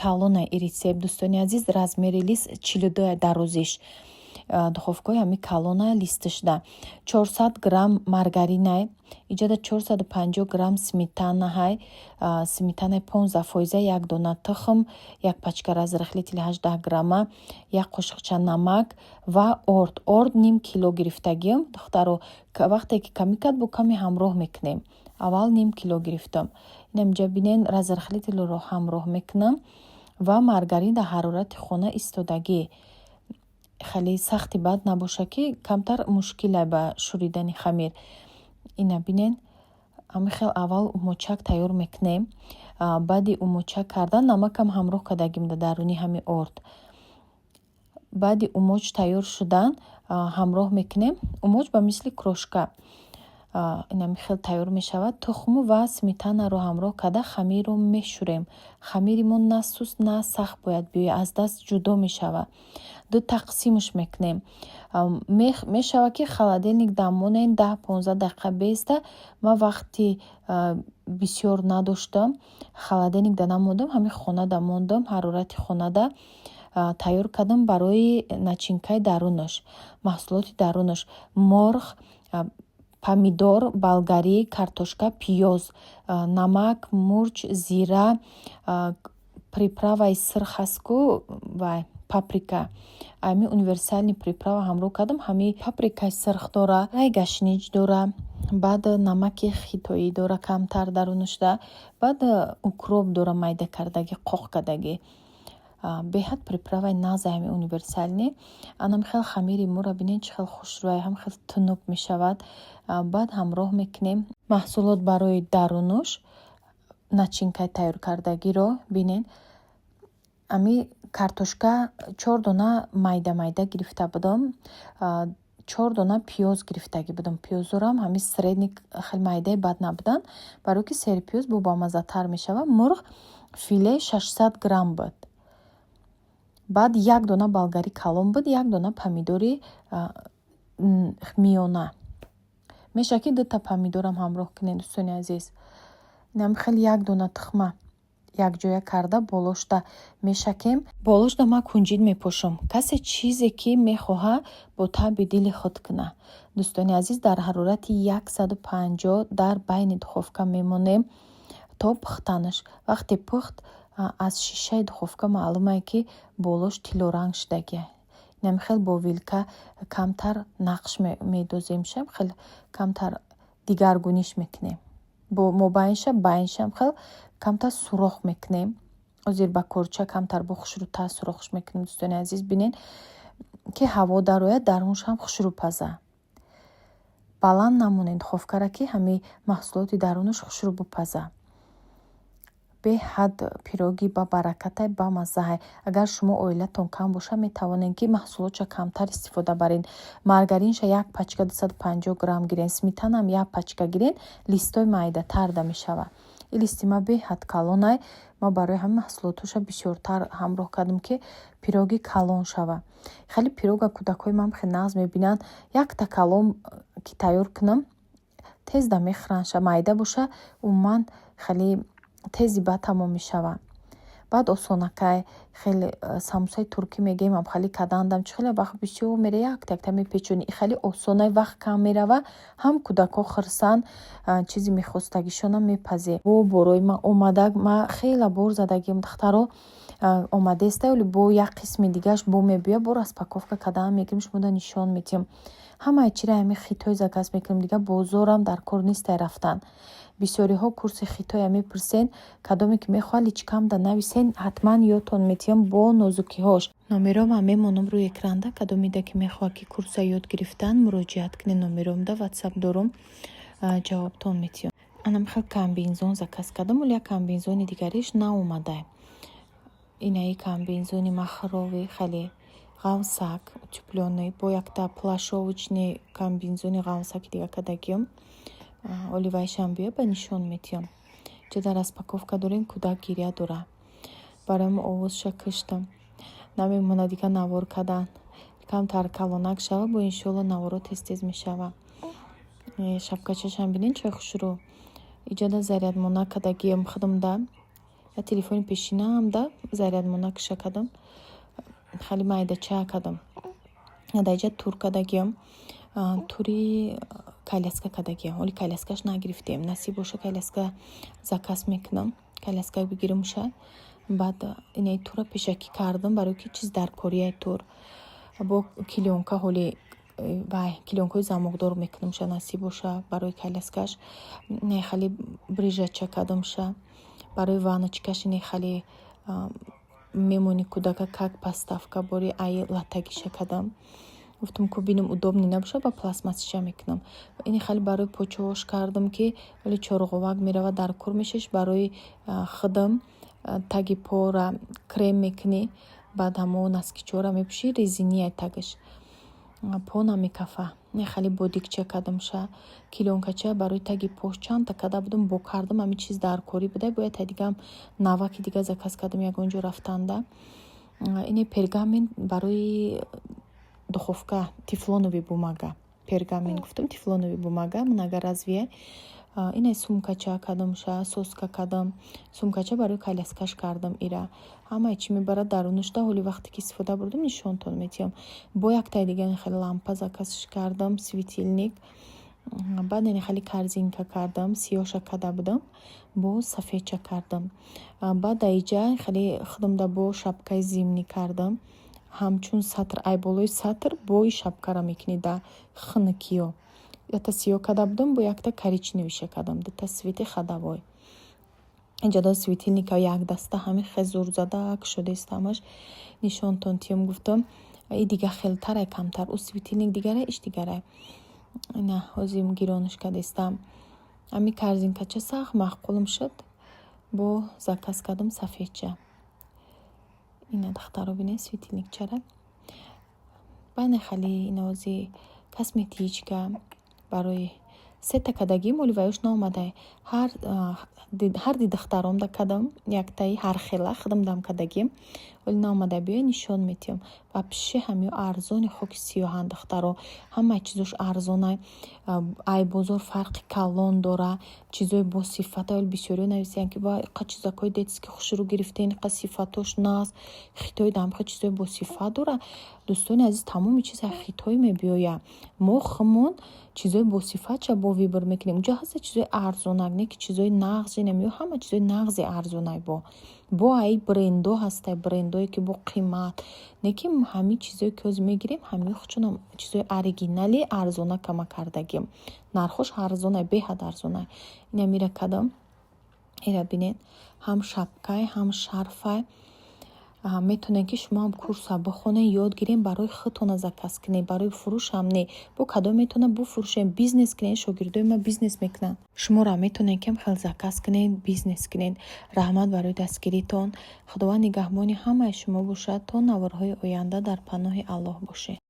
калонаи рецепт дӯстони азиз размери лист 42 дарозиш духовкаи ҳами калона листашда 400 грамм маргаринай иҷода 450 грамм сметанаҳай сметанаи 15%, як дона тухм, як пачка разрыхли 18 грамма, як қошиқча намак ва орд ним кило гирифтагим. Духтаро вақте ки ками кад бо ками ҳамроҳ мекунем. Аввал ним кило гирифтам. Инамҷа бинен разрыхлителро ҳамроҳ мекунам ва маргарин дар ҳарорати хона истодагӣ. خیلی سختی بد نباشه که کمتر مشکل به شوریدن خمیر. اینا بینین اما خیلی اول موچک تیار میکنیم. بعدی موچک کردن نمک هم همراه کردگیم درونی همی ارد. بعدی موچ تیار شدن همراه میکنیم. موچ به مثل کروشکا اینا خیلی تیار میشود. تخم و سمیتانه رو همراه کرده خمیر رو میشوریم. خمیریمون نه سوست نه سخت باید بیاید، از دست جدا میشود. دو تقسیمش میکنیم. میشود که خالدلنیک دامونین 10-15 دقیقه بیسته. ما وقتی بسیار نداشتم خالدلنیک داموندم، همین خانه داموندم، حرارت خانه دا تیار کردم برای نچینکای درونش. محصولات درونش مرغ، پامیدور، بالگاری، کارتوشکا، پیاز، نمک، مرچ، زیره، приправаи сирхаску ва паприка. Ами универсальни приправа ҳамроҳ кардам. Ҳами паприкаи сирх дора, гашнич дора, баъд намаки хитоӣ дора камтар дарунашда, баъд укроп дора майда кардаги, қоқ кардаги. Беҳад приправаи наза ҳами универсальни. Анам хел хамири мура бинен чӣ хел хушрӯй, ҳам хел тунук мешавад. Баъд ҳамроҳ мекунем маҳсулот барои дарунуш. начинкаи тайёр кардагиро бинен. Ами картошка 4 дона майда гирифта будам. 4 дона пиёз гирифтаги будам. Пиёзорам ҳами средник хел майдаи бад набудан, барои ки сери пиёз бо бамазатар мешавад. Мурғ филе 600 грамм буд. Баъд 1 дона болгари калон буд, 1 дона помидори миёна. Меша ки 2 та помидорам ҳамроҳ кунед дӯстони азиз. Нам хеле 1 дона тухма якҷоя карда болошда мешакем. Болошда ма кунҷид мепошам. Касе чизе ки мехоҳа бо таби дили худ куна. Дӯстони азиз, дар ҳарорати 150 дар байни духовка мемонем то пухтанаш. Вақте пухт аз шишаи духовка маълуме ки болош тилоранг шудагӣ. Нам хел бо вилка камтар нақш медозем, шам хел камтар дигаргуниш мекунем. бо мобайнша байншам хел камтар сурох мекунем. озир ба корча камтар бо хушрӯтар сурохш мекунем. дӯстони азиз бинен ки ҳаво дарояд дарунш ҳам хушрӯпаза. баланд намонед духовкара ки ҳами маҳсулоти дарунаш хушрӯ бупаза. беҳад пироги ба баракатай ба маззаҳай. агар шумо оилатон кам боша метавонед ки маҳсулотша камтар истифода баред. маргаринша 1 пачка 250 грамм гирен, сметанам 1 пачка гирен, листои майдатарда мешавад. ин листи ма беҳад калонай. ма барои ҳамин маҳсулотоша бисёртар ҳамроҳ кардам ки пироги калон шава. хеле пирога кӯдакои ман хеле нағз мебинанд. 1 та калон ки тайёр кунам тезда мехӯранд. майда боша умуман хеле тези ба тамом мешавад. баъд осонакай хеле самусаи туркӣ мегӯем ам хеле кадандам чӣ хеле вақт бисёр мере якта мепечонӣ. хеле осонай вақт кам мерава. ҳам кӯдако хурсанд, чизи мехостагишонам мепазе. бо борои ма омада ма хеле бор задагим духтаро омадеста вале бо як қисми дигаш бо мебиёя бо распаковка кардан мегӯем шумо да нишон медиҳам. ҳамаи чиро ҳами хитой заказ мекунем. дига бозорам дар кор нистай рафтан. бисёриҳо курси хитоя мепурсен, кадоме ки мехоҳад личкам да нависен, ҳатман ёдтон метиҳам бо нозукиҳош. номером ҳам мемонам рӯи экранда. кадомеда ки мехоҳад ки курса ёд гирифтан муроҷиат кунед. номеромда ватсап дорум, ҷавобтон метиҳам. анам хел комбинзон заказ кардам, вале як комбинзони дигариш наомада. инаи комбинзони махрови хеле ғавсак утеплённый бо якта плашовочный комбинзони ғавсаки дига кардагиам. оливайшам биё ба нишон метиҳам. ҷода распаковка дорем, кӯдак гирия дора. барои мо овозша киштам. намемона дига навор кардан. камтар калонак шава, бо иншолло наворо тез мешава. шапкачашам бинен чӣ хушрӯ. иҷода зарядмона кардагиам худамда. я телефони пешинаамда зарядмона киша кадам хали майдача кадам адаҷа тур кадагиям тури коляска кадагиям оли коляскаш нагирифтем насиб боша коляска заказ мекунам коляска бигиримша баъд инаи тура пешакӣ кардам барои ки чиз дар корияи тур бо клёнка ҳоли вай клёнкаи замокдор мекунамша насиб боша барои коляскаш инаи хали брижача кадамша барои ваночкаш инаи хали мемони кудака как поставка бори ай латагиша кадам гуфтам ку бинам удобни набоша ба пластмассиша мекунам ини хали барои почавош кардам ки оли чорғовак мерава дар кор мешаш барои хидам таги пора крем мекунӣ баъд ҳамо наскичора мепӯшӣ резинияи тагаш по намекафа не хали бодикча кадамша клёнкача барои таги пош чандта када будам бо кардам ҳамин чиз дар корӣ буда бояд дигам наваки дига заказ кардам ягон ҷо рафтанда ине пергамент барои духовка тефлонови бумага пергамент гуфтам тефлонови бумага многоразовие инаи сумкача кадамша соска кадам сумкача барои коляскаш кардам ира ҳамаи чӣ мебарад дарунашда ҳоли вақте ки истифода бурдам нишонтон метиҳам бо яктай дига хеле лампа заказш кардам светильник баъд хеле корзинка кардам сиёша када будам бо сафедча кардам баъд аиҷа хеле худамда бо шапкаи зимнӣ кардам ҳамчун сатр ай болои сатр бои шапкара мекунӣ да хинкиё ята сиё када будам бо якта коричневиша кадам дата свети хадавой инҷада светильника як даста ҳами хезур задак шудест ҳамаш нишонтон тиём гуфтам и дига хелтарай камтар у светильник дигарай иш дигарай ина ҳозим гиронаш кадестам ами корзинкача сахт маъқулам шуд бо заказ кадам сафедча ина дахтаро бинед светильникчара бане хали инози косметичка барои сета кадагим оли ваёш наомадай ҳар ди дахтаромда кадам яктаи ҳар хела хидамдам кадагим оли наомадай биёй нишон метиҳам ва пиши ҳамиё арзони хоки сиёҳан дахтаро ҳамаи чизош арзонай ай бозор фарқи калон дора чизои босифата оли бисёриё нависиян ки ва иқа чизакои детски хушрӯ гирифтен иқа сифатош наст хитои дамиқа чизои босифат дора дӯстони азиз тамоми чиза хитои мебиёя мо химон чизои босифатша бо вибр мекунем уҷа ҳаста чизои арзонак не ки чизои нағзи намеё ҳама чизои нағзи арзонай бо ай брендо ҳастай брендое ки бо қимат не ки ҳамин чизое ки ҳозир мегирем ҳамиё хучунам чизои оригинали арзона кама кардагим нархош арзонай беҳад арзонай ина мира кадам ира бинед ҳам шапкай ҳам шарфай метонем ки шумо ҳам курса бихонем ёд гирем барои худтона заказ кунем барои фурӯш ҳам не бо кадом метонам буфурӯшем бизнес кунем шогирдои ма бизнес мекунанд шуморо метонем ки хел заказ кунед бизнес кунед раҳмат барои дастгиритон худованд нигаҳбони ҳамаи шумо бошад то наварҳои оянда дар паноҳи аллоҳ бошед.